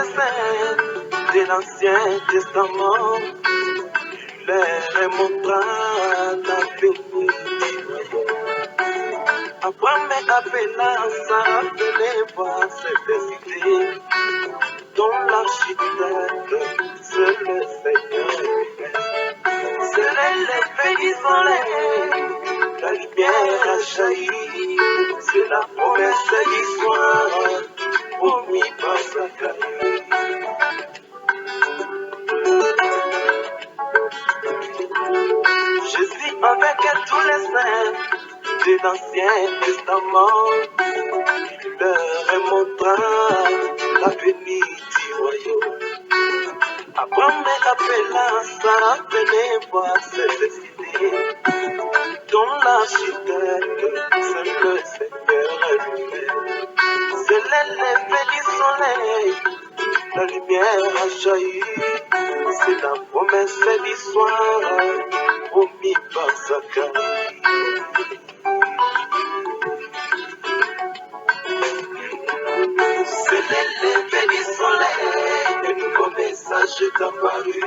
les saints de l'Ancien Testament, tu leur montras ta béni du royaume. Abraham appela Sarah, venez voir cette cité, dont l'architecte, c'est le Seigneur lui-même. C'est l'effet du soleil, la lumière a jailli, c'est la promesse du soir, promis par Zacharie. Jésus avec tous les saints de l'Ancien Testament, il leur montra l'avenir du royaume. Abraham appela Sarah, venez voir cette cité, dont l'architecte, c'est le Seigneur lui-même. C'est l'effet du soleil, la lumière a jailli, c'est la promesse du soir, promis par Zacharie. C'est l'effet du soleil, un nouveau message est apparu.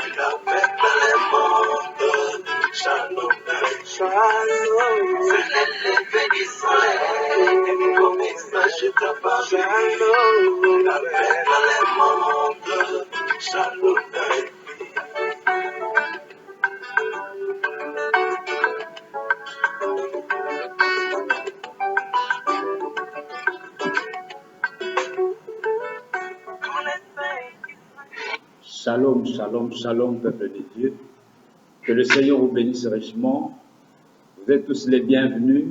Il appelle dans le monde, shalom, shalom. C'est l'effet du soleil, un nouveau message est apparu. Shalom, il appelle dans le monde, shalom. Shalom, shalom, shalom, peuple de Dieu. Que le Seigneur vous bénisse richement. Vous êtes tous les bienvenus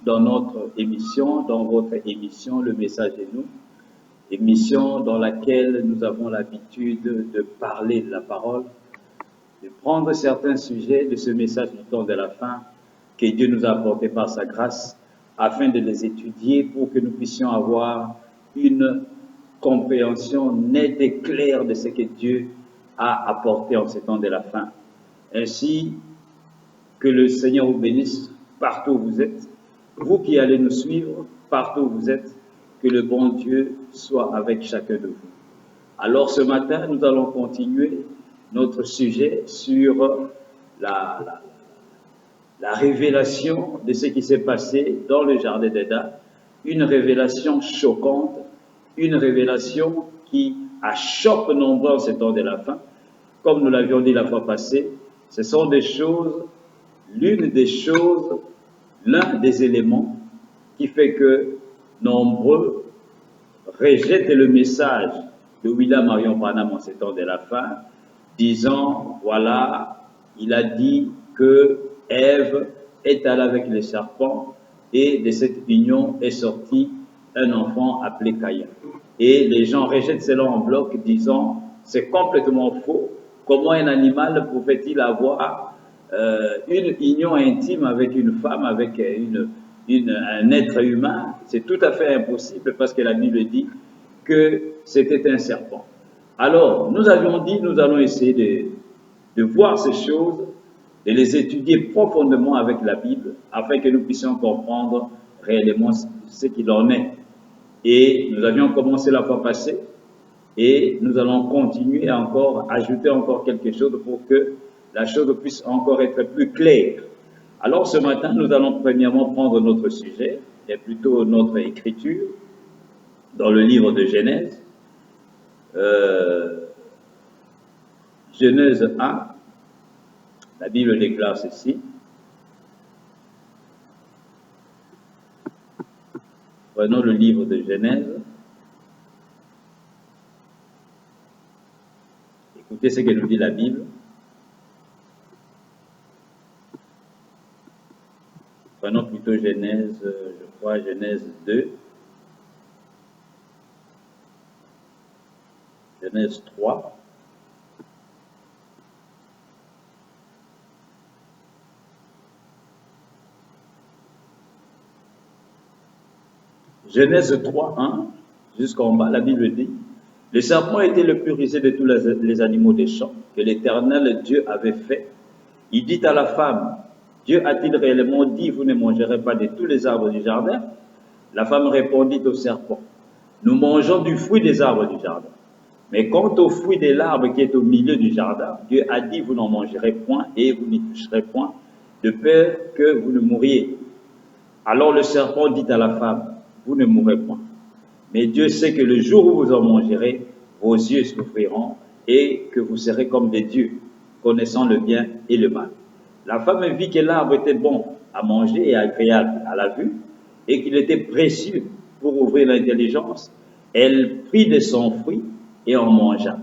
dans notre émission, dans votre émission, Le Message de nous. Émission dans laquelle nous avons l'habitude de parler de la parole, de prendre certains sujets de ce message du temps de la fin que Dieu nous a apporté par sa grâce, afin de les étudier pour que nous puissions avoir une compréhension nette et claire de ce que Dieu a apporté en ces temps de la fin. Ainsi, que le Seigneur vous bénisse partout où vous êtes. Vous qui allez nous suivre partout où vous êtes, que le bon Dieu soit avec chacun de vous. Alors ce matin, nous allons continuer notre sujet sur la révélation de ce qui s'est passé dans le jardin d'Éden. Une révélation choquante, une révélation qui achoppe nombreux en ces temps de la fin. Comme nous l'avions dit la fois passée, ce sont des choses, l'une des choses, l'un des éléments qui fait que nombreux rejettent le message de William Marion Branham en ces temps de la fin, disant, voilà, il a dit que Ève est allée avec les serpents et de cette union est sorti un enfant appelé Caïn. Et les gens rejettent cela en bloc, disant, c'est complètement faux. Comment un animal pouvait-il avoir une union intime avec une femme, avec un être humain? C'est tout à fait impossible parce que la Bible dit que c'était un serpent. Alors, nous avions dit, nous allons essayer de voir ces choses, de les étudier profondément avec la Bible, afin que nous puissions comprendre réellement ce qu'il en est. Et nous avions commencé la fois passée, et nous allons continuer encore, ajouter encore quelque chose pour que la chose puisse encore être plus claire. Alors ce matin, nous allons premièrement prendre notre sujet, et plutôt notre écriture, dans le livre de Genèse. Genèse 1, la Bible déclare ceci. Prenons le livre de Genèse. Écoutez ce que nous dit la Bible. Prenons plutôt Genèse, je crois, Genèse 2. Genèse 3. Genèse 3, 1, jusqu'en bas, la Bible dit, « Le serpent était le plus rusé de tous les animaux des champs que l'Éternel Dieu avait fait. Il dit à la femme, Dieu a-t-il réellement dit, vous ne mangerez pas de tous les arbres du jardin? La femme répondit au serpent, nous mangeons du fruit des arbres du jardin. Mais quant au fruit de l'arbre qui est au milieu du jardin, Dieu a dit, vous n'en mangerez point et vous n'y toucherez point, de peur que vous ne mouriez. Alors le serpent dit à la femme, vous ne mourrez point. Mais Dieu sait que le jour où vous en mangerez, vos yeux s'ouvriront et que vous serez comme des dieux, connaissant le bien et le mal. La femme vit que l'arbre était bon à manger et agréable à la vue, et qu'il était précieux pour ouvrir l'intelligence. Elle prit de son fruit et en mangea.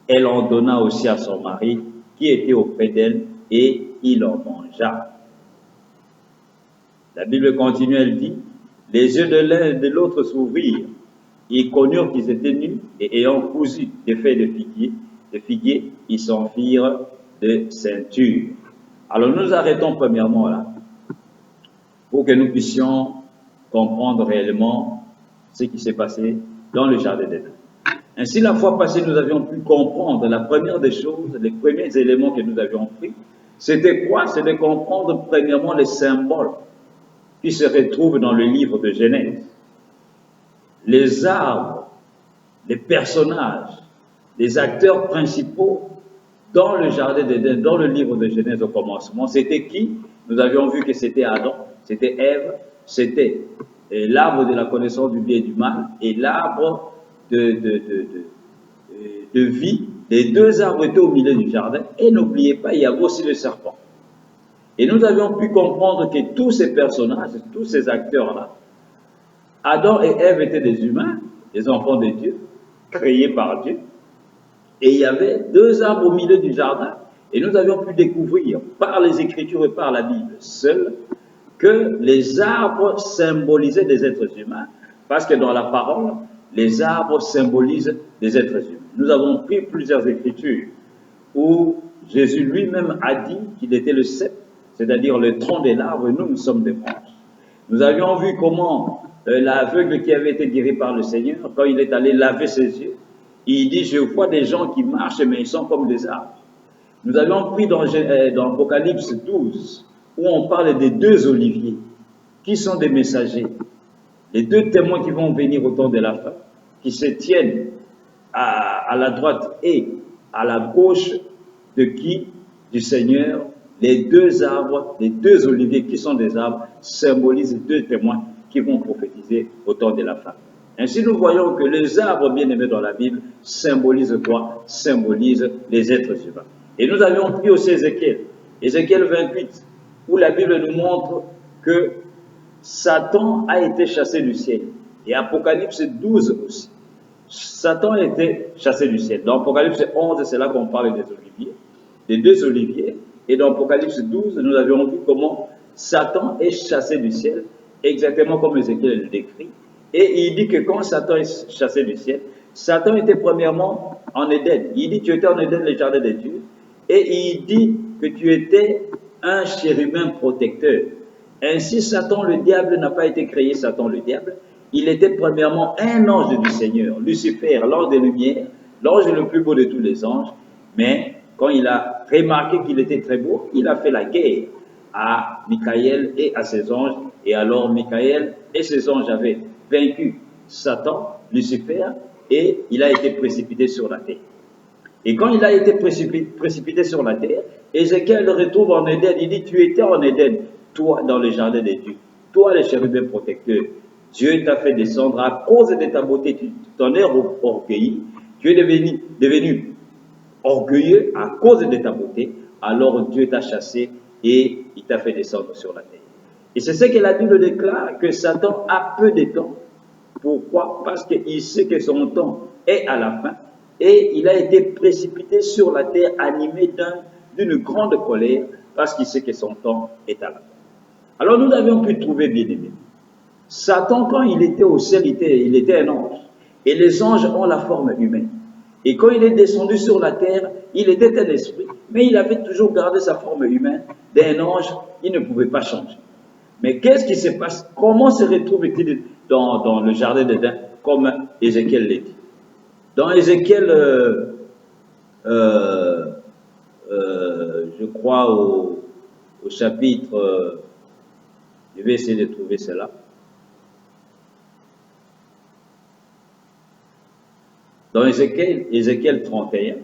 Elle en donna aussi à son mari qui était auprès d'elle, et il en mangea. La Bible continue, elle dit, les yeux de l'un et de l'autre s'ouvrirent. Ils connurent qu'ils étaient nus, et ayant cousu des feuilles de figuier, ils s'en firent de ceinture. Alors nous arrêtons premièrement là, pour que nous puissions comprendre réellement ce qui s'est passé dans le jardin d'Éden. Ainsi, la fois passée, nous avions pu comprendre la première des choses, les premiers éléments que nous avions pris, c'était quoi? C'était de comprendre premièrement les symboles qui se retrouvent dans le livre de Genèse. Les arbres, les personnages, les acteurs principaux dans le jardin d'Éden, dans le livre de Genèse au commencement, c'était qui? Nous avions vu que c'était Adam, c'était Ève, c'était l'arbre de la connaissance du bien et du mal et l'arbre de vie. Les deux arbres étaient au milieu du jardin et n'oubliez pas, il y avait aussi le serpent. Et nous avions pu comprendre que tous ces personnages, tous ces acteurs-là, Adam et Ève étaient des humains, des enfants de Dieu, créés par Dieu. Et il y avait deux arbres au milieu du jardin. Et nous avions pu découvrir par les Écritures et par la Bible seule que les arbres symbolisaient des êtres humains. Parce que dans la parole, les arbres symbolisent des êtres humains. Nous avons pris plusieurs Écritures où Jésus lui-même a dit qu'il était le cep, c'est-à-dire le tronc de l'arbre, et nous sommes des branches. Nous avions vu comment l'aveugle qui avait été guéri par le Seigneur, quand il est allé laver ses yeux, il dit, je vois des gens qui marchent, mais ils sont comme des arbres. Nous avions pris dans Apocalypse 12, où on parle des deux oliviers, qui sont des messagers, les deux témoins qui vont venir au temps de la fin, qui se tiennent à la droite et à la gauche de qui? Du Seigneur. Les deux arbres, les deux oliviers qui sont des arbres, symbolisent deux témoins qui vont prophétiser au temps de la fin. Ainsi, nous voyons que les arbres bien aimés dans la Bible symbolisent quoi? Symbolisent les êtres humains. Et nous avions pris aussi Ézéchiel 28, où la Bible nous montre que Satan a été chassé du ciel. Et Apocalypse 12 aussi. Satan a été chassé du ciel. Dans Apocalypse 11, c'est là qu'on parle des oliviers, des deux oliviers. Et dans Apocalypse 12, nous avions vu comment Satan est chassé du ciel, exactement comme Ézéchiel le décrit. Et il dit que quand Satan est chassé du ciel, Satan était premièrement en Éden. Il dit, tu étais en Éden, le jardin de Dieu. Et il dit que tu étais un chérubin protecteur. Ainsi, Satan, le diable, n'a pas été créé Satan, le diable. Il était premièrement un ange du Seigneur, Lucifer, l'ange des lumières, l'ange le plus beau de tous les anges. Mais quand il a remarqué qu'il était très beau, il a fait la guerre à Michaël et à ses anges. Et alors, Michaël et ses anges avaient vaincu Satan, Lucifer, et il a été précipité sur la terre. Et quand il a été précipité sur la terre, Ézéchiel le retrouve en Éden. Il dit, tu étais en Éden, toi dans le jardin de Dieu, toi le chérubin protecteur. Dieu t'a fait descendre à cause de ta beauté, tu t'en es orgueilli, tu es devenu orgueilleux à cause de ta beauté, alors Dieu t'a chassé et il t'a fait descendre sur la terre. Et c'est ce que la Bible déclare, que Satan a peu de temps. Pourquoi? Parce qu'il sait que son temps est à la fin et il a été précipité sur la terre animé d'une grande colère parce qu'il sait que son temps est à la fin. Alors nous avions pu trouver bien aimé. Satan, quand il était au ciel, il était un ange. Et les anges ont la forme humaine. Et quand il est descendu sur la terre, il était un esprit, mais il avait toujours gardé sa forme humaine d'un ange, il ne pouvait pas changer. Mais qu'est-ce qui se passe? Comment se retrouve-t-il dans le jardin d'Éden, comme Ézéchiel l'a dit? Dans Ézéchiel, je crois au chapitre, je vais essayer de trouver cela. Dans Ézéchiel 31,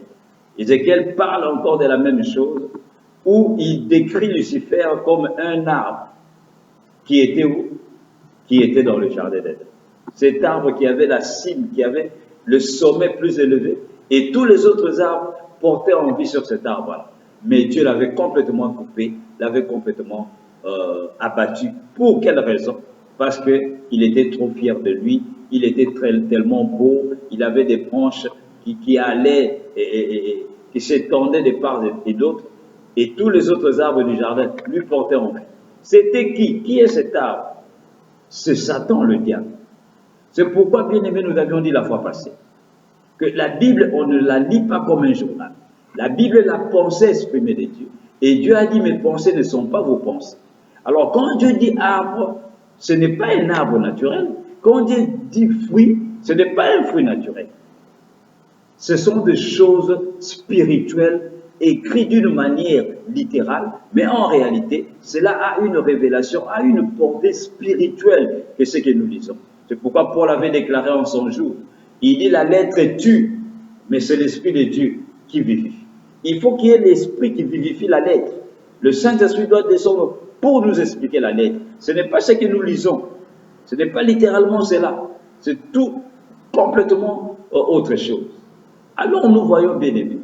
Ézéchiel parle encore de la même chose, où il décrit Lucifer comme un arbre qui était où? Qui était dans le jardin d'Éden. Cet arbre qui avait la cime, qui avait le sommet plus élevé, et tous les autres arbres portaient envie sur cet arbre-là. Mais Dieu l'avait complètement coupé, l'avait complètement abattu. Pour quelle raison? Parce qu'il était trop fier de lui, il était tellement beau, il avait des branches qui allaient et qui s'étendaient de part et d'autre, et tous les autres arbres du jardin lui portaient envie. C'était qui? Qui est cet arbre? C'est Satan, le diable. C'est pourquoi, bien aimé, nous avions dit la fois passée que la Bible, on ne la lit pas comme un journal. La Bible est la pensée exprimée de Dieu. Et Dieu a dit, mes pensées ne sont pas vos pensées. Alors, quand Dieu dit arbre, ce n'est pas un arbre naturel. Quand Dieu dit fruit, ce n'est pas un fruit naturel. Ce sont des choses spirituelles écrites d'une manière littérale, mais en réalité, cela a une révélation, a une portée spirituelle que ce que nous lisons. C'est pourquoi Paul avait déclaré en son jour, il dit la lettre tue, mais c'est l'Esprit de Dieu qui vivifie. Il faut qu'il y ait l'Esprit qui vivifie la lettre. Le Saint-Esprit doit descendre pour nous expliquer la lettre. Ce n'est pas ce que nous lisons. Ce n'est pas littéralement cela. C'est tout complètement autre chose. Alors nous voyons, bien aimés,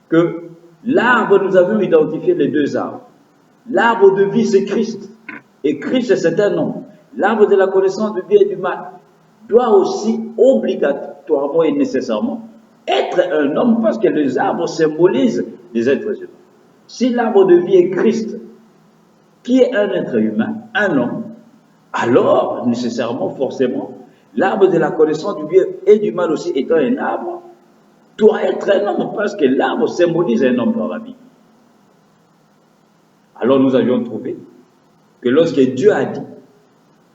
que l'arbre, nous avions identifié les deux arbres. L'arbre de vie, c'est Christ. Et Christ, c'est un homme. L'arbre de la connaissance du bien et du mal doit aussi obligatoirement et nécessairement être un homme, parce que les arbres symbolisent les êtres humains. Si l'arbre de vie est Christ, qui est un être humain, un homme, alors nécessairement, forcément, l'arbre de la connaissance du bien et du mal aussi étant un arbre, doit être un homme, parce que l'arbre symbolise un homme dans la Bible. Alors nous avions trouvé que lorsque Dieu a dit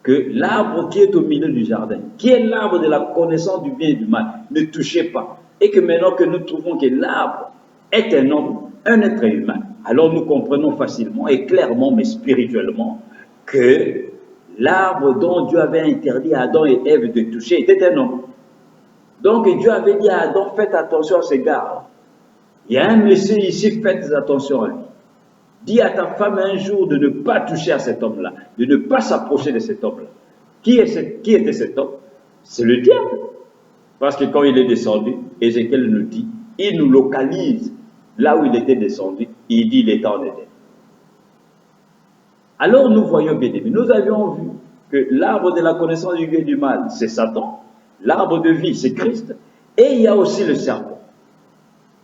que l'arbre qui est au milieu du jardin, qui est l'arbre de la connaissance du bien et du mal, ne touchez pas, et que maintenant que nous trouvons que l'arbre est un homme, un être humain, alors nous comprenons facilement et clairement, mais spirituellement, que l'arbre dont Dieu avait interdit à Adam et Ève de toucher était un homme. Donc Dieu avait dit à Adam, faites attention à ces gars. Il y a un monsieur ici, faites attention à lui. Dis à ta femme un jour de ne pas toucher à cet homme-là, de ne pas s'approcher de cet homme-là. Qui était cet homme? C'est le diable. Parce que quand il est descendu, Ézéchiel nous dit, il nous localise là où il était descendu, il dit il est en Éden. Alors nous voyons bien aimés, nous avions vu que l'arbre de la connaissance du bien et du mal, c'est Satan, l'arbre de vie, c'est Christ, et il y a aussi le serpent.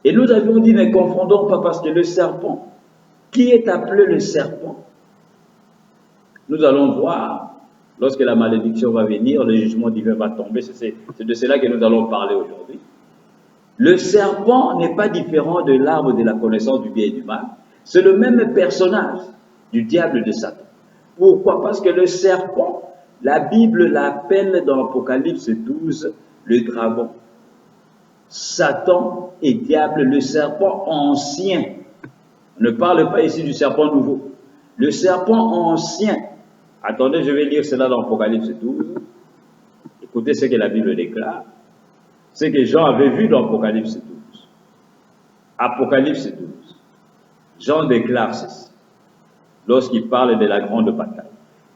Et nous avions dit, ne confondons pas, parce que le serpent, qui est appelé le serpent, nous allons voir, lorsque la malédiction va venir, le jugement divin va tomber, c'est de cela que nous allons parler aujourd'hui. Le serpent n'est pas différent de l'arbre de la connaissance du bien et du mal. C'est le même personnage du diable de Satan. Pourquoi? Parce que le serpent, la Bible l'appelle dans Apocalypse 12, le dragon. Satan et diable, le serpent ancien. On ne parle pas ici du serpent nouveau. Le serpent ancien. Attendez, je vais lire cela dans Apocalypse 12. Écoutez ce que la Bible déclare. Ce que Jean avait vu dans Apocalypse 12. Apocalypse 12. Jean déclare ceci. Lorsqu'il parle de la grande bataille.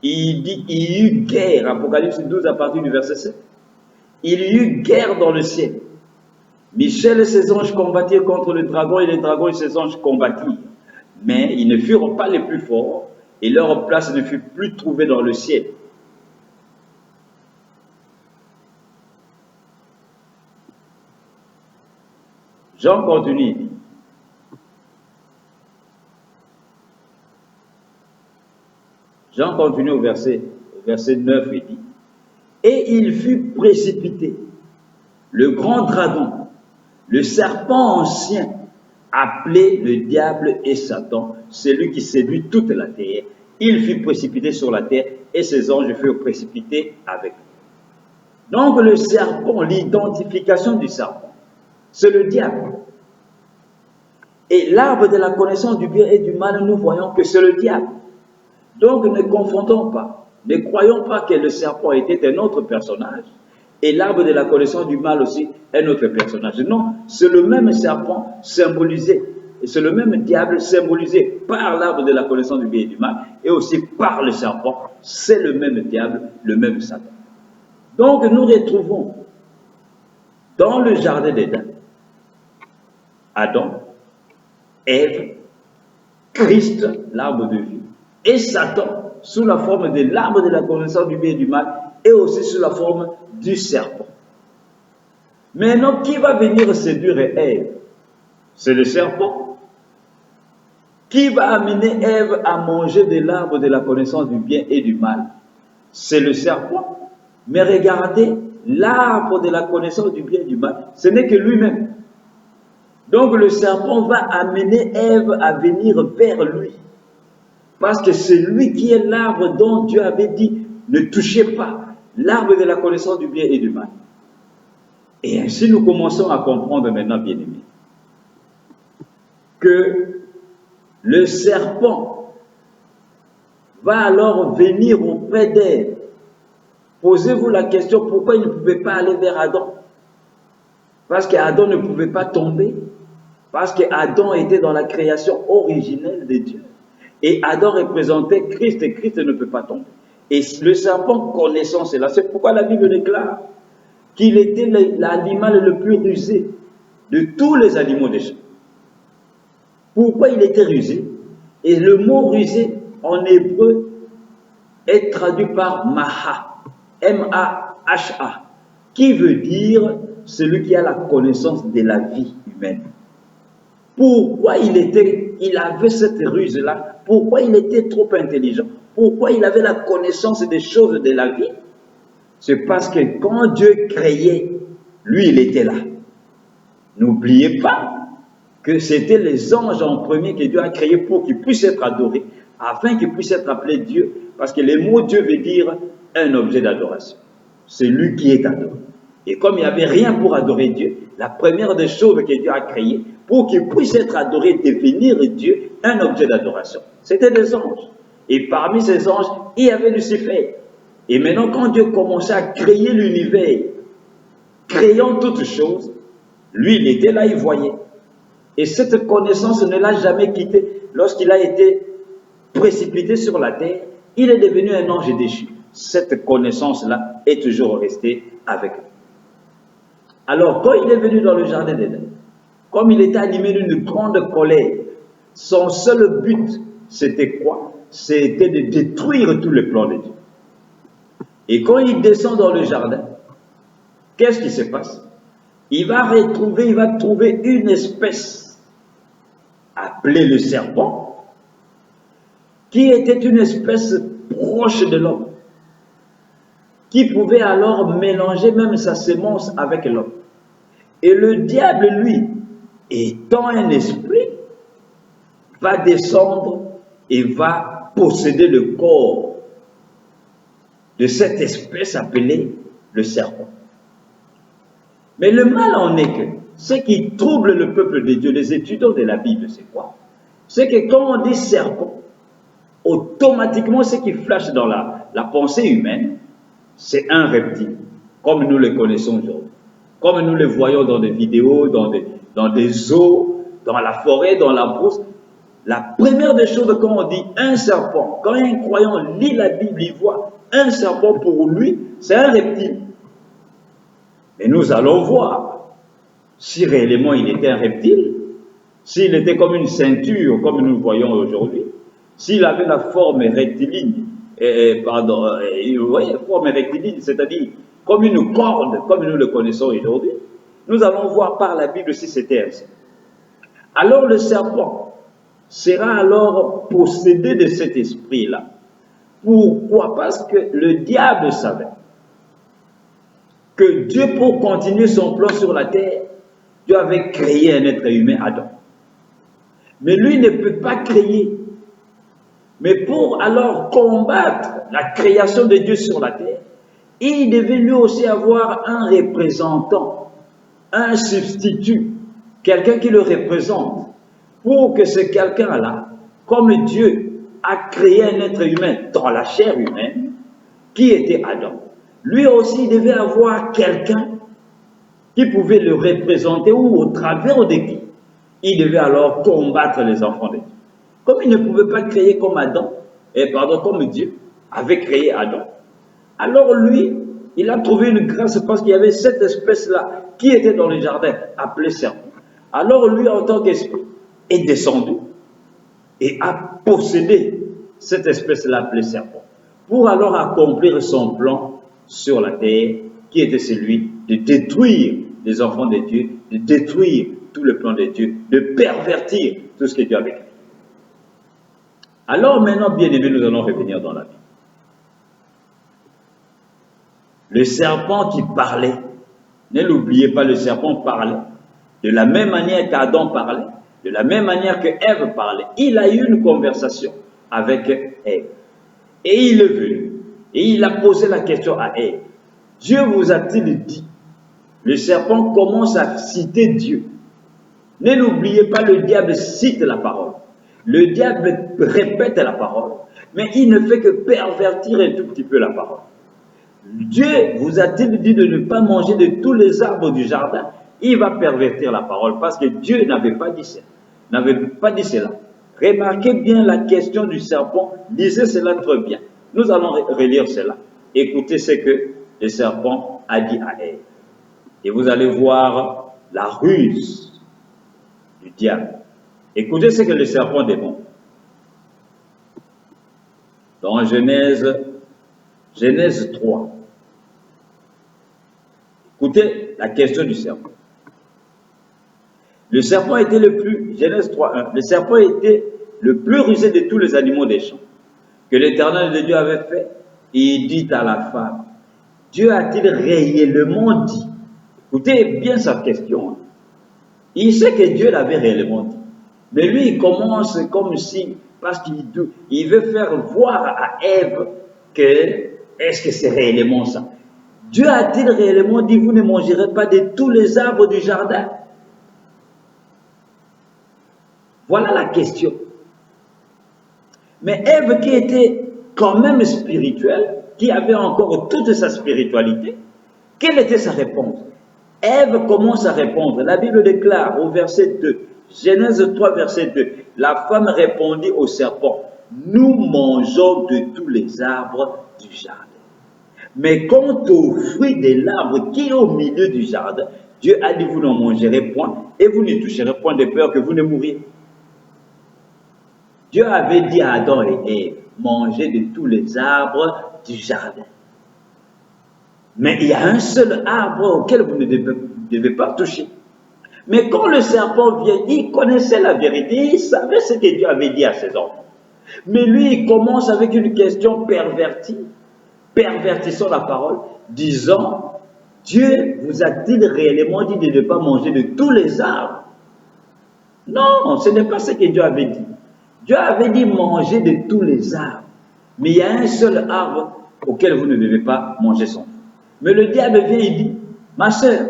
Il dit, il y eut guerre. Apocalypse 12 à partir du verset 7. Il y eut guerre dans le ciel. Michel et ses anges combattirent contre le dragon, et les dragons et ses anges combattirent. Mais ils ne furent pas les plus forts, et leur place ne fut plus trouvée dans le ciel. Jean continue. Jean continue au verset 9, il dit, et il fut précipité, le grand dragon, le serpent ancien, appelé le diable et Satan, celui qui séduit toute la terre. Il fut précipité sur la terre et ses anges furent précipités avec lui. Donc le serpent, l'identification du serpent, c'est le diable. Et l'arbre de la connaissance du bien et du mal, nous voyons que c'est le diable. Donc ne confondons pas, ne croyons pas que le serpent était un autre personnage Et l'arbre de la connaissance du mal aussi est notre personnage. Non, c'est le même serpent symbolisé. Et c'est le même diable symbolisé par l'arbre de la connaissance du bien et du mal et aussi par le serpent. C'est le même diable, le même Satan. Donc nous retrouvons dans le jardin d'Éden Adam, Ève, Christ, l'arbre de vie, et Satan sous la forme de l'arbre de la connaissance du bien et du mal et aussi sous la forme du serpent. Maintenant, qui va venir séduire Ève? C'est le serpent. Qui va amener Ève à manger de l'arbre de la connaissance du bien et du mal? C'est le serpent. Mais regardez, l'arbre de la connaissance du bien et du mal, ce n'est que lui-même. Donc le serpent va amener Ève à venir vers lui. Parce que c'est lui qui est l'arbre dont Dieu avait dit, ne touchez pas, l'arbre de la connaissance du bien et du mal. Et ainsi nous commençons à comprendre maintenant, bien-aimés, que le serpent va alors venir auprès d'Ève. Posez-vous la question, pourquoi il ne pouvait pas aller vers Adam? Parce qu'Adam ne pouvait pas tomber. Parce qu'Adam était dans la création originelle de Dieu. Et Adam représentait Christ et Christ ne peut pas tomber. Et le serpent connaissant cela, c'est pourquoi la Bible déclare qu'il était l'animal le plus rusé de tous les animaux des champs. Pourquoi il était rusé? Et le mot rusé en hébreu est traduit par Maha, M-A-H-A, qui veut dire celui qui a la connaissance de la vie humaine. Pourquoi il avait cette ruse-là? Pourquoi il était trop intelligent? Pourquoi il avait la connaissance des choses de la vie? C'est parce que quand Dieu créait, lui, il était là. N'oubliez pas que c'était les anges en premier que Dieu a créés pour qu'ils puissent être adorés, afin qu'ils puissent être appelés Dieu, parce que le mot Dieu veut dire un objet d'adoration. C'est lui qui est adoré. Et comme il n'y avait rien pour adorer Dieu, la première des choses que Dieu a créées, pour qu'il puisse être adoré, devenir Dieu, un objet d'adoration, c'était des anges. Et parmi ces anges, il y avait Lucifer. Et maintenant, quand Dieu commençait à créer l'univers, créant toutes choses, lui, il était là, il voyait. Et cette connaissance ne l'a jamais quitté. Lorsqu'il a été précipité sur la terre, il est devenu un ange déchu. Cette connaissance-là est toujours restée avec lui. Alors, quand il est venu dans le jardin d'Éden, comme il était animé d'une grande colère, son seul but, c'était quoi? C'était de détruire tous les plans de Dieu. Et quand il descend dans le jardin, qu'est-ce qui se passe? Il va trouver une espèce appelée le serpent, qui était une espèce proche de l'homme, qui pouvait alors mélanger même sa sémence avec l'homme. Et le diable, lui, étant un esprit, va descendre et va posséder le corps de cette espèce appelée le serpent. Mais le mal en est que ce qui trouble le peuple de Dieu, les étudiants de la Bible, c'est quoi? C'est que quand on dit serpent, automatiquement ce qui flash dans la pensée humaine, c'est un reptile, comme nous le connaissons aujourd'hui, comme nous le voyons dans des vidéos, dans des zoos, dans la forêt, dans la brousse. La première des choses, quand on dit un serpent, quand un croyant lit la Bible, il voit un serpent, pour lui, c'est un reptile. Mais nous allons voir si réellement il était un reptile, s'il était comme une ceinture, comme nous le voyons aujourd'hui, s'il avait la forme rectiligne, vous voyez, forme rectiligne, c'est-à-dire comme une corde, comme nous le connaissons aujourd'hui, nous allons voir par la Bible si c'était ainsi. Alors le serpent sera alors possédé de cet esprit-là. Pourquoi? Parce que le diable savait que Dieu, pour continuer son plan sur la terre, Dieu avait créé un être humain, Adam. Mais lui ne peut pas créer. Mais pour alors combattre la création de Dieu sur la terre, il devait lui aussi avoir un représentant, un substitut, quelqu'un qui le représente, pour que ce quelqu'un-là, comme Dieu a créé un être humain dans la chair humaine, qui était Adam, lui aussi il devait avoir quelqu'un qui pouvait le représenter ou au travers de qui il devait alors combattre les enfants de Dieu. Comme il ne pouvait pas créer comme Adam, comme Dieu avait créé Adam, alors lui, il a trouvé une grâce parce qu'il y avait cette espèce-là qui était dans le jardin, appelée serpent. Alors lui, en tant qu'esprit, est descendu et a possédé cette espèce-là appelée serpent, pour alors accomplir son plan sur la terre, qui était celui de détruire les enfants de Dieu, de détruire tout le plan de Dieu, de pervertir tout ce que Dieu avait créé. Alors maintenant, bien aimés, nous allons revenir dans la Bible. Le serpent qui parlait, ne l'oubliez pas, le serpent parlait. De la même manière qu'Adam parlait, de la même manière que Ève parlait, il a eu une conversation avec Ève. Et il est venu, et il a posé la question à Ève. Dieu vous a-t-il dit? Le serpent commence à citer Dieu. Ne l'oubliez pas, le diable cite la parole. Le diable répète la parole, mais il ne fait que pervertir un tout petit peu la parole. Dieu vous a-t-il dit de ne pas manger de tous les arbres du jardin? Il va pervertir la parole parce que Dieu n'avait pas dit ça. N'avait pas dit cela. Remarquez bien la question du serpent. Lisez cela très bien. Nous allons relire cela. Écoutez ce que le serpent a dit à Ève. Et vous allez voir la ruse du diable. Écoutez ce que le serpent démontre. Dans Genèse 3. Écoutez la question du serpent. Le serpent était Genèse 3:1, le serpent était le plus rusé de tous les animaux des champs que l'Éternel de Dieu avait fait. Et il dit à la femme, Dieu a-t-il réellement dit? Écoutez bien sa question. Il sait que Dieu l'avait réellement dit. Mais lui, il commence comme si, parce qu'il veut faire voir à Ève que, est-ce que c'est réellement ça? Dieu a-t-il réellement dit, vous ne mangerez pas de tous les arbres du jardin? Voilà la question. Mais Ève, qui était quand même spirituelle, qui avait encore toute sa spiritualité, quelle était sa réponse? Ève commence à répondre. La Bible déclare au verset 2, Genèse 3, verset 2, la femme répondit au serpent, nous mangeons de tous les arbres du jardin. Mais quant au fruit de l'arbre qui est au milieu du jardin, Dieu a dit, vous n'en mangerez point et vous ne toucherez point de peur que vous ne mouriez. Dieu avait dit à Adam et Ève, mangez de tous les arbres du jardin. Mais il y a un seul arbre auquel vous ne devez pas toucher. Mais quand le serpent vient, il connaissait la vérité, il savait ce que Dieu avait dit à ses enfants. Mais lui, il commence avec une question pervertie, pervertissant la parole, disant, Dieu vous a-t-il réellement dit de ne pas manger de tous les arbres? Non, ce n'est pas ce que Dieu avait dit. Dieu avait dit manger de tous les arbres. Mais il y a un seul arbre auquel vous ne devez pas manger son fruit. Mais le diable vient et dit, ma soeur,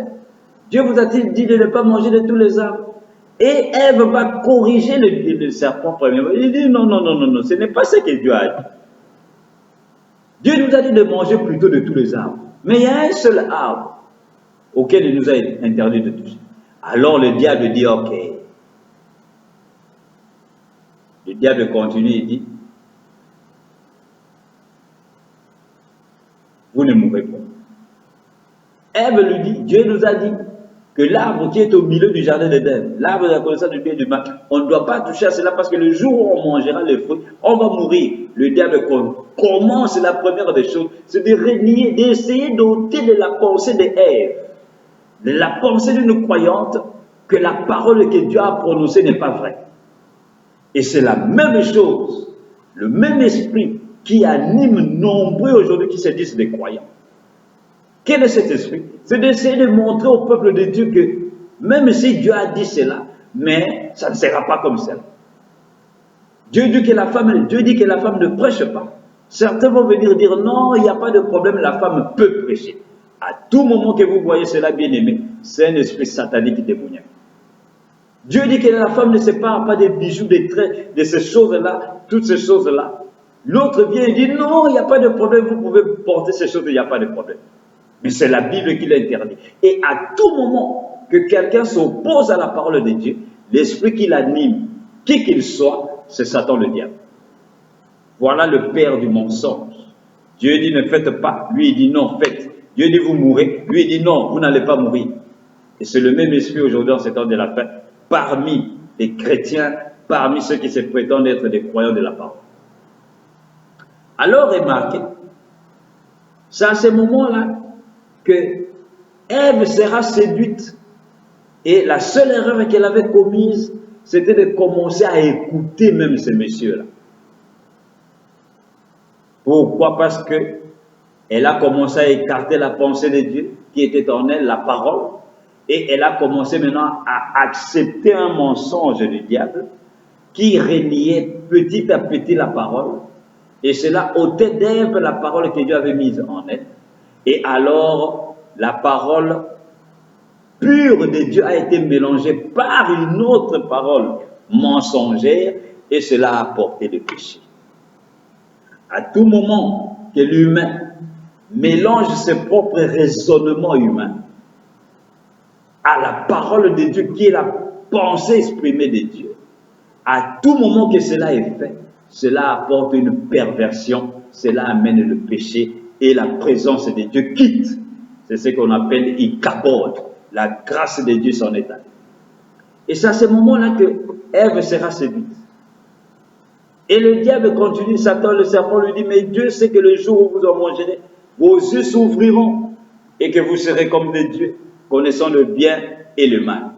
Dieu vous a-t-il dit de ne pas manger de tous les arbres? Et Ève va corriger le serpent premièrement. Il dit, non, ce n'est pas ce que Dieu a dit. Dieu nous a dit de manger plutôt de tous les arbres. Mais il y a un seul arbre auquel il nous a interdit de toucher. Alors le diable dit, ok. Le diable continue et dit, vous ne mourrez pas. Ève lui dit, Dieu nous a dit que l'arbre qui est au milieu du jardin d'Éden, l'arbre de la connaissance du bien et du mal, on ne doit pas toucher à cela parce que le jour où on mangera les fruits, on va mourir. Le diable commence, la première des choses, c'est de renier, d'essayer d'ôter de la pensée d'Ève, de la pensée d'une croyante, que la parole que Dieu a prononcée n'est pas vraie. Et c'est la même chose, le même esprit qui anime nombreux aujourd'hui qui se disent des croyants. Quel est cet esprit? C'est d'essayer de montrer au peuple de Dieu que même si Dieu a dit cela, mais ça ne sera pas comme cela. Dieu dit que la femme ne prêche pas. Certains vont venir dire non, il n'y a pas de problème, la femme peut prêcher. À tout moment que vous voyez cela, bien aimé, c'est un esprit satanique démoniaque. Dieu dit que la femme ne sépare pas des bijoux, des traits, de ces choses-là, toutes ces choses-là. L'autre vient et dit non, il n'y a pas de problème, vous pouvez porter ces choses, il n'y a pas de problème. Mais c'est la Bible qui l'interdit. Et à tout moment que quelqu'un s'oppose à la parole de Dieu, l'esprit qui l'anime, qui qu'il soit, c'est Satan le diable. Voilà le père du mensonge. Dieu dit ne faites pas, lui il dit non, faites. Dieu dit vous mourrez, lui il dit non, vous n'allez pas mourir. Et c'est le même esprit aujourd'hui en ces temps de la fin, parmi les chrétiens, parmi ceux qui se prétendent être des croyants de la parole. Alors remarquez, c'est à ce moment-là que Ève sera séduite. Et la seule erreur qu'elle avait commise, c'était de commencer à écouter même ces messieurs-là. Pourquoi? Parce que elle a commencé à écarter la pensée de Dieu qui était en elle, la parole, et elle a commencé maintenant à accepter un mensonge du diable qui reniait petit à petit la parole, et cela ôtait d'Ève la parole que Dieu avait mise en elle. Et alors, la parole pure de Dieu a été mélangée par une autre parole mensongère, et cela a apporté le péché. À tout moment que l'humain mélange ses propres raisonnements humains à la parole de Dieu qui est la pensée exprimée de Dieu, à tout moment que cela est fait, cela apporte une perversion, cela amène le péché et la présence de Dieu quitte. C'est ce qu'on appelle ikabod, la grâce de Dieu s'en est allée. Et c'est à ce moment-là que Ève sera séduite. Et le diable continue, Satan, le serpent lui dit, mais Dieu sait que le jour où vous en mangerez, vos yeux s'ouvriront et que vous serez comme des dieux, connaissant le bien et le mal.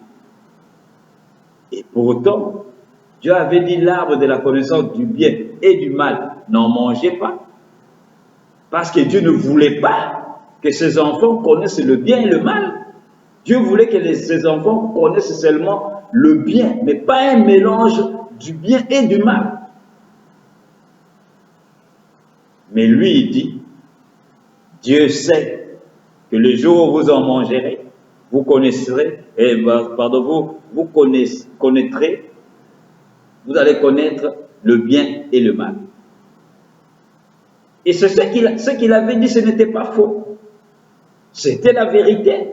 Et pourtant, Dieu avait dit l'arbre de la connaissance du bien et du mal, n'en mangez pas. Parce que Dieu ne voulait pas que ses enfants connaissent le bien et le mal. Dieu voulait que ses enfants connaissent seulement le bien, mais pas un mélange du bien et du mal. Mais lui, il dit, Dieu sait que le jour où vous en mangerez, vous connaîtrez, vous allez connaître le bien et le mal. Et c'est ce qu'il avait dit, ce n'était pas faux. C'était la vérité.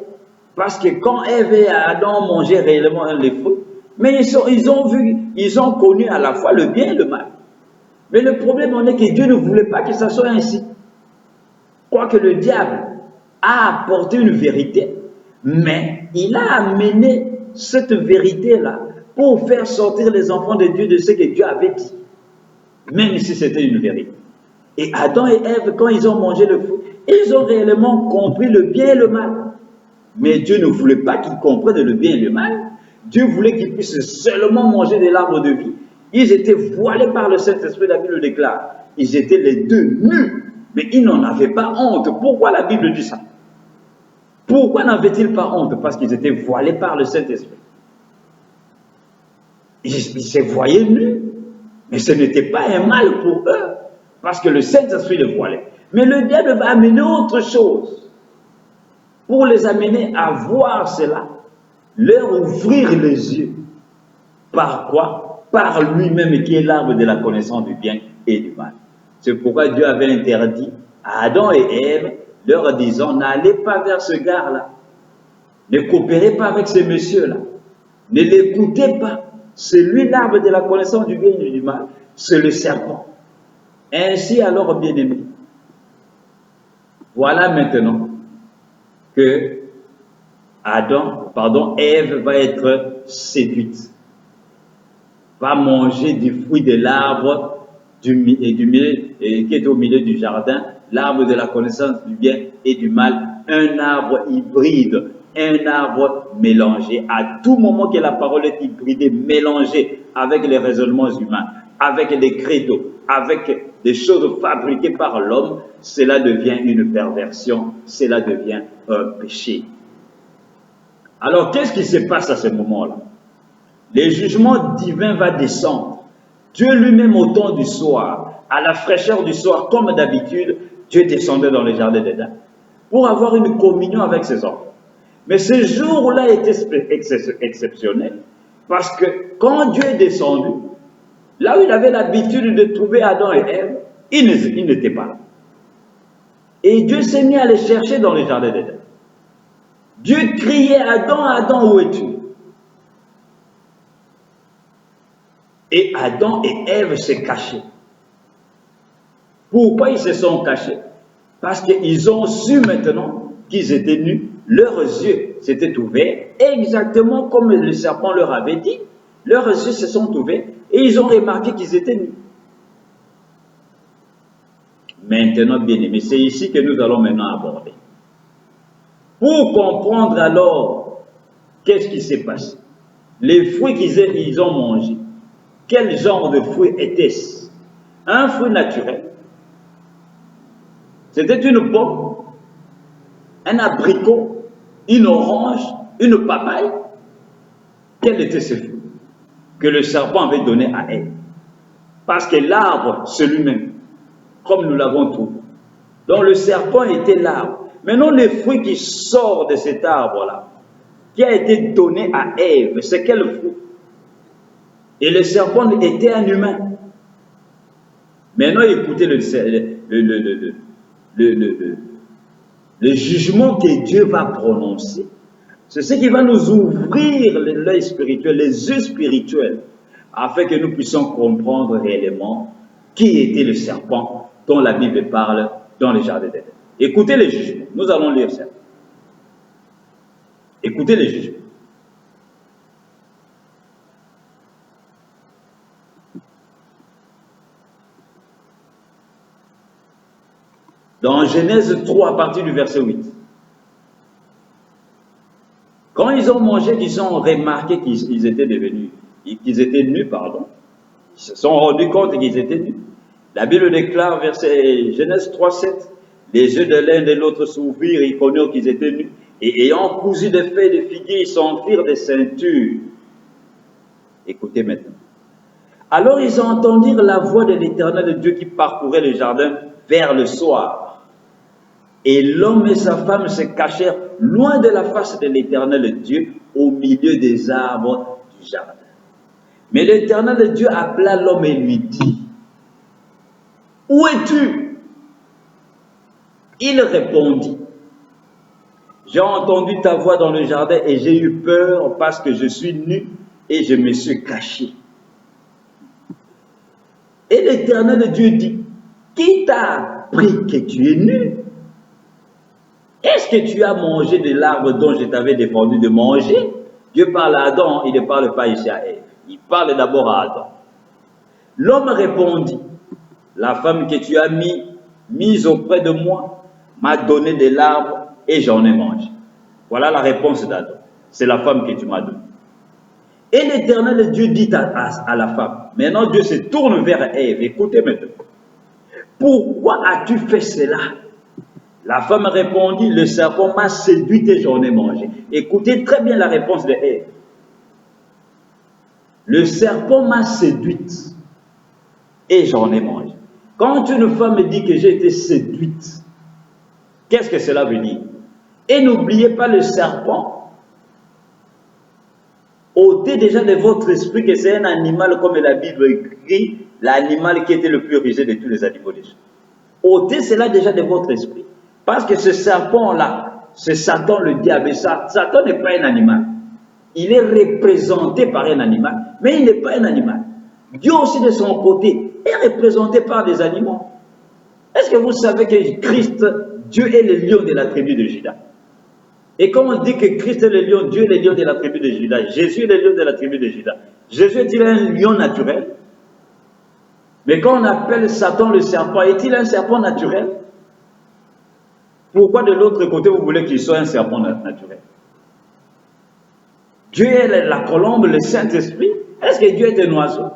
Parce que quand Ève et Adam mangeaient réellement les fruits, mais ils ont connu à la fois le bien et le mal. Mais le problème en est que Dieu ne voulait pas que ça soit ainsi. Quoique le diable a apporté une vérité, mais il a amené cette vérité-là pour faire sortir les enfants de Dieu de ce que Dieu avait dit, même si c'était une vérité. Et Adam et Ève, quand ils ont mangé le fruit, ils ont réellement compris le bien et le mal. Mais Dieu ne voulait pas qu'ils comprennent le bien et le mal. Dieu voulait qu'ils puissent seulement manger de l'arbre de vie. Ils étaient voilés par le Saint-Esprit, la Bible le déclare. Ils étaient les deux nus, mais ils n'en avaient pas honte. Pourquoi la Bible dit ça? Pourquoi n'avaient-ils pas honte? Parce qu'ils étaient voilés par le Saint-Esprit. Ils se voyaient nus, mais ce n'était pas un mal pour eux, parce que le Saint-Esprit les voilait. Mais le diable va amener autre chose, pour les amener à voir cela, leur ouvrir les yeux. Par quoi? Par lui-même qui est l'arbre de la connaissance du bien et du mal. C'est pourquoi Dieu avait interdit à Adam et Ève, leur disant, n'allez pas vers ce gars-là, ne coopérez pas avec ces messieurs-là, ne l'écoutez pas, c'est lui l'arbre de la connaissance du bien et du mal, c'est le serpent. Ainsi alors, bien-aimés, voilà maintenant que Ève va être séduite, va manger du fruit de l'arbre qui est au milieu du jardin, l'arbre de la connaissance du bien et du mal, un arbre hybride, un arbre mélangé. À tout moment que la parole est hybridée, mélangée avec les raisonnements humains, avec les credos, avec des choses fabriquées par l'homme, cela devient une perversion, cela devient un péché. Alors, qu'est-ce qui se passe à ce moment-là? Le jugement divin va descendre. Dieu lui-même au temps du soir, à la fraîcheur du soir, comme d'habitude, Dieu descendait dans le jardin d'Éden pour avoir une communion avec ses enfants. Mais ce jour-là était exceptionnel parce que quand Dieu est descendu, là où il avait l'habitude de trouver Adam et Ève, il n'était pas là. Et Dieu s'est mis à les chercher dans le jardin d'Éden. Dieu criait, Adam, Adam, où es-tu? Et Adam et Ève se cachaient. Pourquoi ils se sont cachés? Parce qu'ils ont su maintenant qu'ils étaient nus, leurs yeux s'étaient ouverts, exactement comme le serpent leur avait dit. Leurs yeux se sont ouverts et ils ont remarqué qu'ils étaient nus. Maintenant, bien aimés, c'est ici que nous allons maintenant aborder. Pour comprendre alors qu'est-ce qui s'est passé, les fruits qu'ils ont mangés, quel genre de fruit était-ce? Un fruit naturel. C'était une pomme, un abricot, une orange, une papaye. Quel était ce fruit que le serpent avait donné à Ève? Parce que l'arbre, c'est lui-même, comme nous l'avons trouvé. Donc le serpent était l'arbre. Maintenant, le fruit qui sort de cet arbre-là, qui a été donné à Ève, c'est quel fruit? Et le serpent était un humain. Maintenant, écoutez le jugement que Dieu va prononcer. C'est ce qui va nous ouvrir l'œil spirituel, les yeux spirituels, afin que nous puissions comprendre réellement qui était le serpent dont la Bible parle dans le jardin d'Éden. Écoutez les jugements. Nous allons lire ça. Écoutez les jugements. Dans Genèse 3, à partir du verset 8. Quand ils ont mangé, qu'ils ont remarqué qu'ils étaient devenus, qu'ils étaient nus, pardon. Ils se sont rendus compte qu'ils étaient nus. La Bible déclare, verset Genèse 3, 7, les yeux de l'un et de l'autre s'ouvrirent, ils connurent qu'ils étaient nus, et ayant cousu des feuilles de figuier, ils s'enfirent des ceintures. Écoutez maintenant. Alors ils entendirent la voix de l'Éternel Dieu qui parcourait le jardin vers le soir. Et l'homme et sa femme se cachèrent loin de la face de l'Éternel Dieu, au milieu des arbres du jardin. Mais l'Éternel Dieu appela l'homme et lui dit, « Où es-tu » Il répondit, « J'ai entendu ta voix dans le jardin et j'ai eu peur parce que je suis nu et je me suis caché. » Et l'Éternel Dieu dit, « Qui t'a appris que tu es nu? Est-ce que tu as mangé de l'arbre dont je t'avais défendu de manger? » Dieu parle à Adam, il ne parle pas ici à Ève. Il parle d'abord à Adam. L'homme répondit, « La femme que tu as mise auprès de moi m'a donné de l'arbre et j'en ai mangé. » Voilà la réponse d'Adam. C'est la femme que tu m'as donnée. Et l'Éternel Dieu dit à la femme, maintenant Dieu se tourne vers Ève. Écoutez maintenant. « Pourquoi as-tu fait cela? » La femme répondit, le serpent m'a séduite et j'en ai mangé. Écoutez très bien la réponse de Ève. Le serpent m'a séduite et j'en ai mangé. Quand une femme dit que j'ai été séduite, qu'est-ce que cela veut dire? Et n'oubliez pas le serpent. Ôtez déjà de votre esprit que c'est un animal comme la Bible écrit, l'animal qui était le plus rusé de tous les animaux des champs. Ôtez cela déjà de votre esprit. Parce que ce serpent-là, c'est Satan le diable. Satan n'est pas un animal. Il est représenté par un animal, mais il n'est pas un animal. Dieu aussi de son côté est représenté par des animaux. Est-ce que vous savez que Christ, Dieu est le lion de la tribu de Juda? Et quand on dit que Christ est le lion, Dieu est le lion de la tribu de Juda, Jésus est le lion de la tribu de Juda. Jésus est-il un lion naturel? Mais quand on appelle Satan le serpent, est-il un serpent naturel? Pourquoi de l'autre côté vous voulez qu'il soit un serpent naturel? Dieu est la colombe, le Saint-Esprit. Est-ce que Dieu est un oiseau?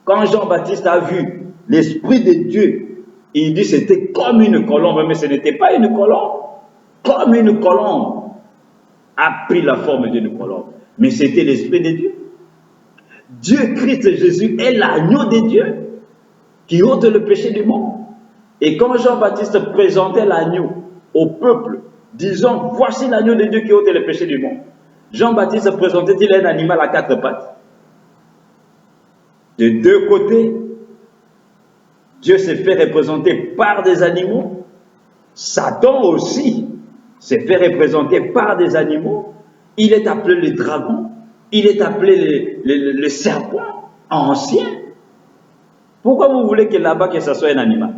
Quand Jean-Baptiste a vu l'Esprit de Dieu, il dit que c'était comme une colombe, mais ce n'était pas une colombe. Comme une colombe a pris la forme d'une colombe, mais c'était l'Esprit de Dieu. Dieu, Christ Jésus, est l'agneau de Dieu qui ôte le péché du monde. Et quand Jean-Baptiste présentait l'agneau au peuple, disant, voici l'agneau de Dieu qui ôte le péché du monde, Jean-Baptiste présentait-il un animal à quatre pattes? De deux côtés, Dieu s'est fait représenter par des animaux. Satan aussi s'est fait représenter par des animaux. Il est appelé le dragon, il est appelé le serpent ancien. Pourquoi vous voulez que là-bas, que ce soit un animal?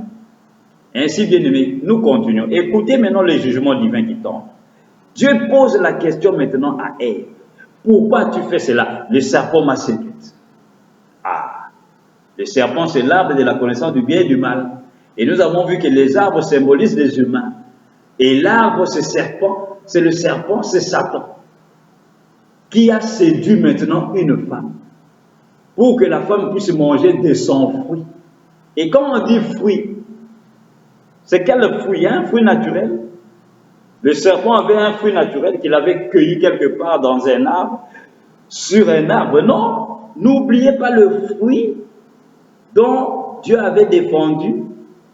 Ainsi, bien aimé, nous continuons. Écoutez maintenant les jugements divins qui tombent. Dieu pose la question maintenant à Ève. Pourquoi tu fais cela? Le serpent m'a séduite. Ah, le serpent, c'est l'arbre de la connaissance du bien et du mal. Et nous avons vu que les arbres symbolisent les humains. Et l'arbre, c'est serpent, c'est le serpent, c'est Satan, qui a séduit maintenant une femme, pour que la femme puisse manger de son fruit. Et quand on dit fruit, c'est quel fruit? Un fruit naturel. Le serpent avait un fruit naturel qu'il avait cueilli quelque part dans un arbre, sur un arbre. Non, n'oubliez pas le fruit dont Dieu avait défendu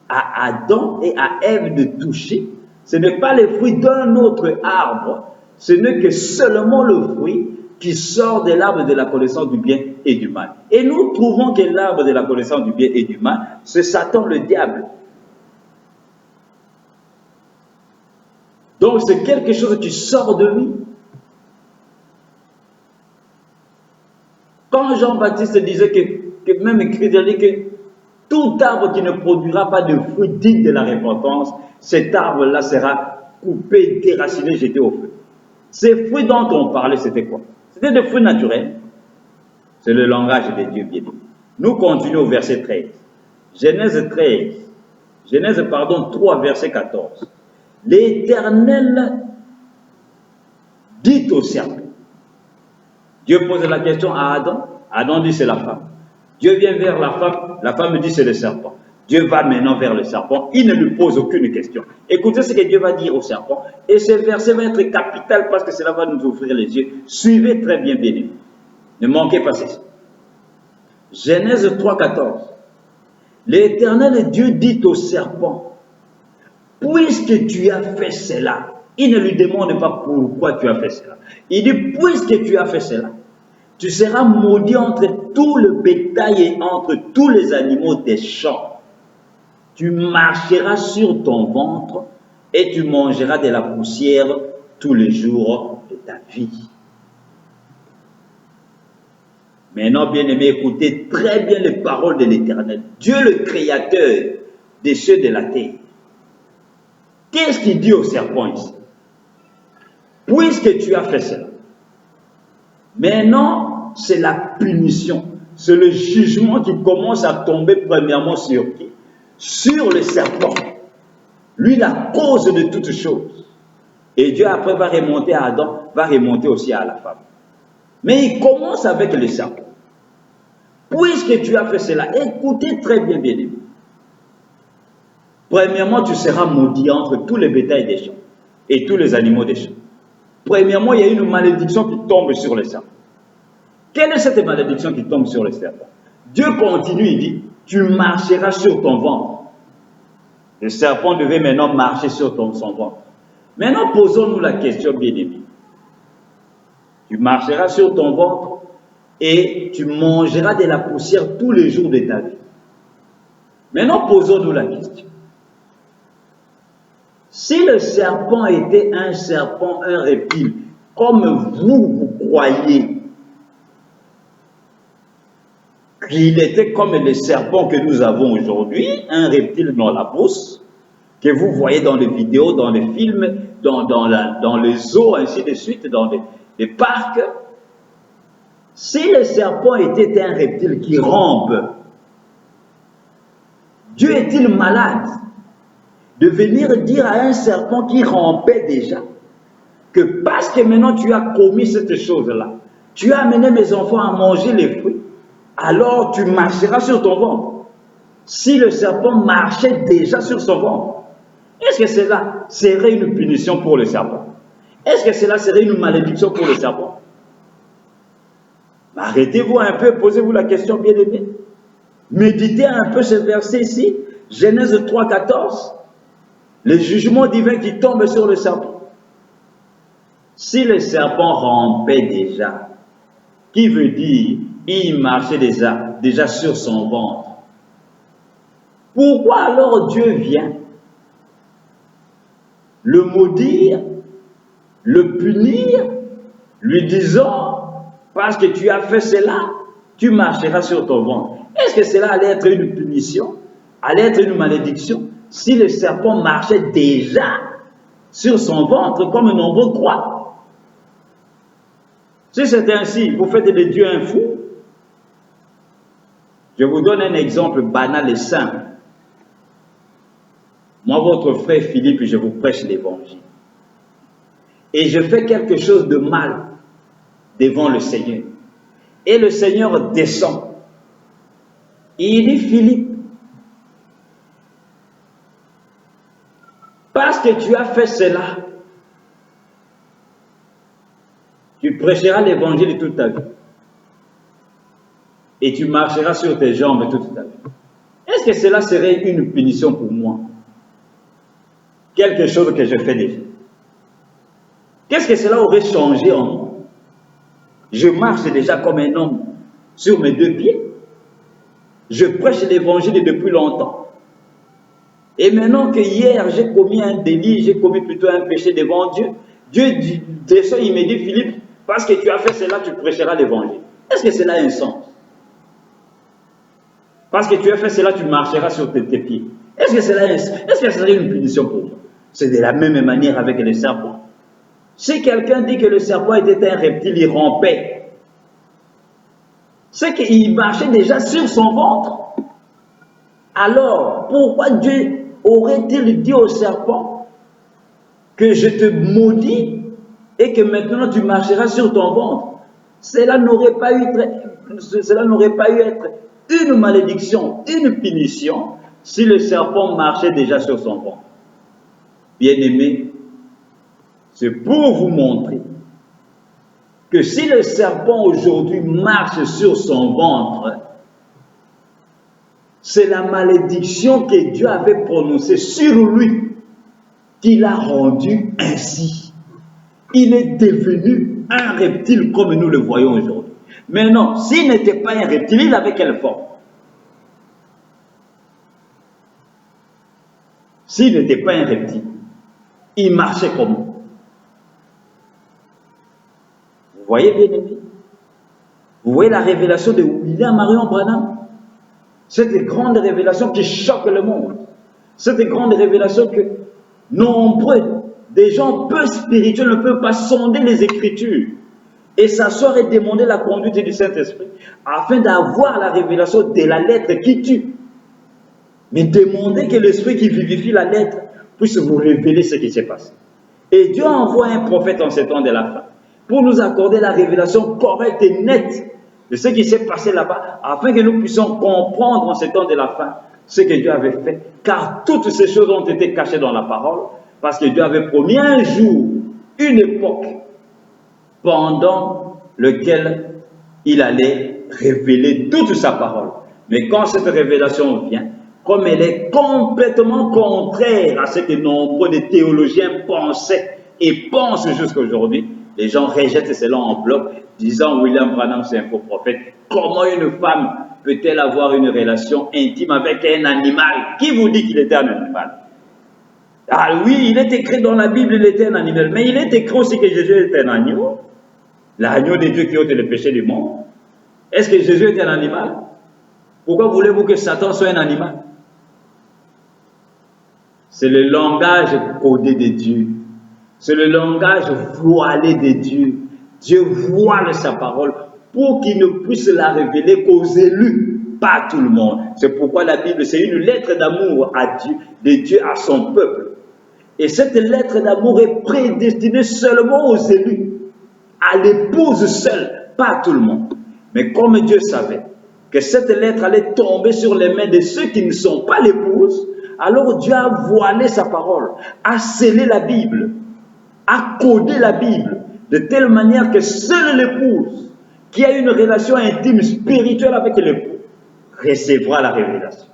à Adam et à Ève de toucher. Ce n'est pas le fruit d'un autre arbre, ce n'est que seulement le fruit qui sort de l'arbre de la connaissance du bien et du mal. Et nous trouvons que l'arbre de la connaissance du bien et du mal, c'est Satan le diable. Donc c'est quelque chose qui sort de lui. Quand Jean-Baptiste disait que même Christ a dit que tout arbre qui ne produira pas de fruits dignes de la repentance, cet arbre-là sera coupé, déraciné, jeté au feu. Ces fruits dont on parlait, c'était quoi? C'était des fruits naturels. C'est le langage de Dieu bien aimé. Nous continuons au verset 13. Genèse 3, verset 14. L'Éternel dit au serpent. Dieu pose la question à Adam. Adam dit c'est la femme. Dieu vient vers la femme dit c'est le serpent. Dieu va maintenant vers le serpent, il ne lui pose aucune question. Écoutez ce que Dieu va dire au serpent, et ce verset va être capital parce que cela va nous ouvrir les yeux. Suivez très bien, bien aimés. Ne manquez pas ceci. Genèse 3, 14. L'Éternel Dieu dit au serpent, puisque tu as fait cela, il ne lui demande pas pourquoi tu as fait cela. Il dit, puisque tu as fait cela, tu seras maudit entre tout le bétail et entre tous les animaux des champs. Tu marcheras sur ton ventre et tu mangeras de la poussière tous les jours de ta vie. Maintenant, bien aimé, écoutez très bien les paroles de l'Éternel. Dieu le Créateur des cieux et de la terre. Qu'est-ce qu'il dit au serpent ici? Puisque tu as fait cela, maintenant, c'est la punition. C'est le jugement qui commence à tomber premièrement sur qui? Sur le serpent. Lui, la cause de toutes choses. Et Dieu après va remonter à Adam, va remonter aussi à la femme. Mais il commence avec le serpent. Puisque tu as fait cela, écoutez très bien, bien aimé. Premièrement, tu seras maudit entre tous les bétails des champs et tous les animaux des champs. Premièrement, il y a une malédiction qui tombe sur le serpent. Quelle est cette malédiction qui tombe sur le serpent? Dieu continue, il dit, tu marcheras sur ton ventre. Le serpent devait maintenant marcher sur son ventre. Maintenant, posons-nous la question, bien-aimé. Tu marcheras sur ton ventre et tu mangeras de la poussière tous les jours de ta vie. Maintenant, posons-nous la question. Si le serpent était un serpent, un reptile, comme vous croyez qu'il était comme les serpents que nous avons aujourd'hui, un reptile dans la brousse, que vous voyez dans les vidéos, dans les films, dans les zoos, ainsi de suite, dans les parcs. Si le serpent était un reptile qui rampe, Dieu est-il malade de venir dire à un serpent qui rampait déjà que parce que maintenant tu as commis cette chose-là, tu as amené mes enfants à manger les fruits, alors tu marcheras sur ton ventre. Si le serpent marchait déjà sur son ventre, est-ce que cela serait une punition pour le serpent? Est-ce que cela serait une malédiction pour le serpent? Arrêtez-vous un peu, posez-vous la question, bien aimé. Méditez un peu ce verset ici, Genèse 3, 14. Le jugement divin qui tombe sur le serpent. Si le serpent rampait déjà, qui veut dire il marchait déjà sur son ventre, pourquoi alors Dieu vient le maudire, le punir, lui disant, parce que tu as fait cela, tu marcheras sur ton ventre. Est-ce que cela allait être une punition, allait être une malédiction, si le serpent marchait déjà sur son ventre comme nombreux croient? Si c'est ainsi, vous faites de Dieu un fou. Je vous donne un exemple banal et simple. Moi, votre frère Philippe, je vous prêche l'évangile. Et je fais quelque chose de mal devant le Seigneur. Et le Seigneur descend. Et il dit, Philippe, parce que tu as fait cela, tu prêcheras l'évangile toute ta vie. Et tu marcheras sur tes jambes toute ta vie. Est-ce que cela serait une punition pour moi? Quelque chose que je fais déjà. Qu'est-ce que cela aurait changé en moi? Je marche déjà comme un homme sur mes deux pieds. Je prêche l'évangile depuis longtemps. Et maintenant que hier j'ai commis un délit, j'ai commis plutôt un péché devant Dieu, Dieu descend, il me dit, Philippe, parce que tu as fait cela, tu prêcheras l'évangile. Est-ce que cela a un sens? Parce que tu as fait cela, tu marcheras sur tes pieds. Est-ce que cela serait une punition pour moi? C'est de la même manière avec le serpent. Si quelqu'un dit que le serpent était un reptile, il rampait, c'est qu'il marchait déjà sur son ventre. Alors, pourquoi Dieu aurait-il dit au serpent que je te maudis et que maintenant tu marcheras sur ton ventre? Cela n'aurait pas eu être une malédiction, une punition, si le serpent marchait déjà sur son ventre. Bien-aimés, c'est pour vous montrer que si le serpent aujourd'hui marche sur son ventre, c'est la malédiction que Dieu avait prononcée sur lui qui l'a rendu ainsi. Il est devenu un reptile comme nous le voyons aujourd'hui. Mais non, s'il n'était pas un reptile, il avait quelle forme? S'il n'était pas un reptile, il marchait comment? Vous voyez, bien aimé? Vous voyez la révélation de William Marion Branham? Cette grande révélation qui choque le monde. Cette grande révélation que nombreux des gens peu spirituels ne peuvent pas sonder les Écritures et s'asseoir et demander la conduite du Saint-Esprit afin d'avoir la révélation de la lettre qui tue. Mais demandez que l'Esprit qui vivifie la lettre puisse vous révéler ce qui s'est passé. Et Dieu envoie un prophète en ces temps de la fin pour nous accorder la révélation correcte et nette de ce qui s'est passé là-bas, afin que nous puissions comprendre en ces temps de la fin ce que Dieu avait fait. Car toutes ces choses ont été cachées dans la parole, parce que Dieu avait promis un jour, une époque, pendant lequel il allait révéler toute sa parole. Mais quand cette révélation vient, comme elle est complètement contraire à ce que nombreux de théologiens pensaient et pensent jusqu'à aujourd'hui, les gens rejettent cela en bloc, disant William Branham c'est un faux prophète. Comment une femme peut-elle avoir une relation intime avec un animal? Qui vous dit qu'il était un animal? Ah oui, il est écrit dans la Bible, il était un animal, mais il est écrit aussi que Jésus était un agneau. L'agneau de Dieu qui ôte le péché du monde. Est-ce que Jésus était un animal? Pourquoi voulez-vous que Satan soit un animal? C'est le langage codé de Dieu. C'est le langage voilé de Dieu. Dieu voile sa parole pour qu'il ne puisse la révéler qu'aux élus, pas à tout le monde. C'est pourquoi la Bible, c'est une lettre d'amour à Dieu, de Dieu à son peuple. Et cette lettre d'amour est prédestinée seulement aux élus, à l'épouse seule, pas à tout le monde. Mais comme Dieu savait que cette lettre allait tomber sur les mains de ceux qui ne sont pas l'épouse, alors Dieu a voilé sa parole, a scellé la Bible, a codé la Bible, de telle manière que seule l'épouse, qui a une relation intime, spirituelle avec l'époux, recevra la révélation.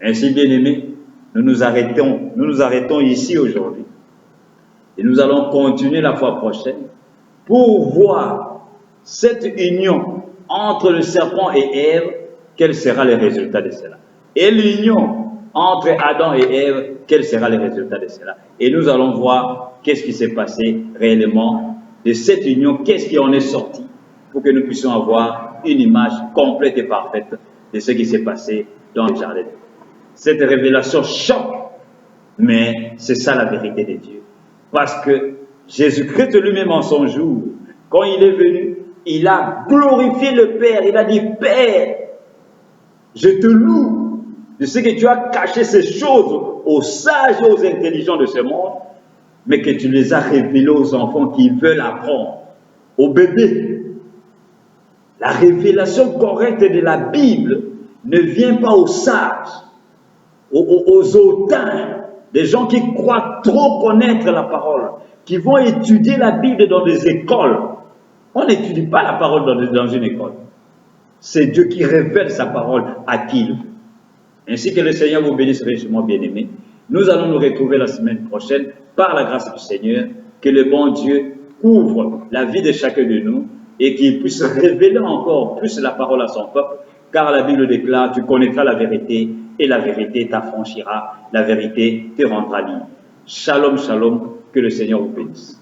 Ainsi, bien-aimés, nous nous arrêtons ici aujourd'hui. Et nous allons continuer la fois prochaine pour voir cette union entre le serpent et Ève, quel sera le résultat de cela. Et l'union entre Adam et Ève, quel sera le résultat de cela. Et nous allons voir qu'est-ce qui s'est passé réellement de cette union, qu'est-ce qui en est sorti, pour que nous puissions avoir une image complète et parfaite de ce qui s'est passé dans le jardin. Cette révélation choque, mais c'est ça la vérité de Dieu. Parce que Jésus-Christ lui-même en son jour, quand il est venu, il a glorifié le Père. Il a dit, Père, je te loue de ce que tu as caché ces choses aux sages et aux intelligents de ce monde, mais que tu les as révélées aux enfants qui veulent apprendre, aux bébés. La révélation correcte de la Bible ne vient pas aux sages, aux hautains, des gens qui croient trop connaître la parole, qui vont étudier la Bible dans des écoles. On n'étudie pas la parole dans une école. C'est Dieu qui révèle sa parole à qui il veut. Ainsi que le Seigneur vous bénisse richement, bien-aimés. Nous allons nous retrouver la semaine prochaine par la grâce du Seigneur. Que le bon Dieu ouvre la vie de chacun de nous et qu'il puisse révéler encore plus la parole à son peuple. Car la Bible déclare, tu connaîtras la vérité et la vérité t'affranchira. La vérité te rendra libre. Shalom, shalom, que le Seigneur vous bénisse.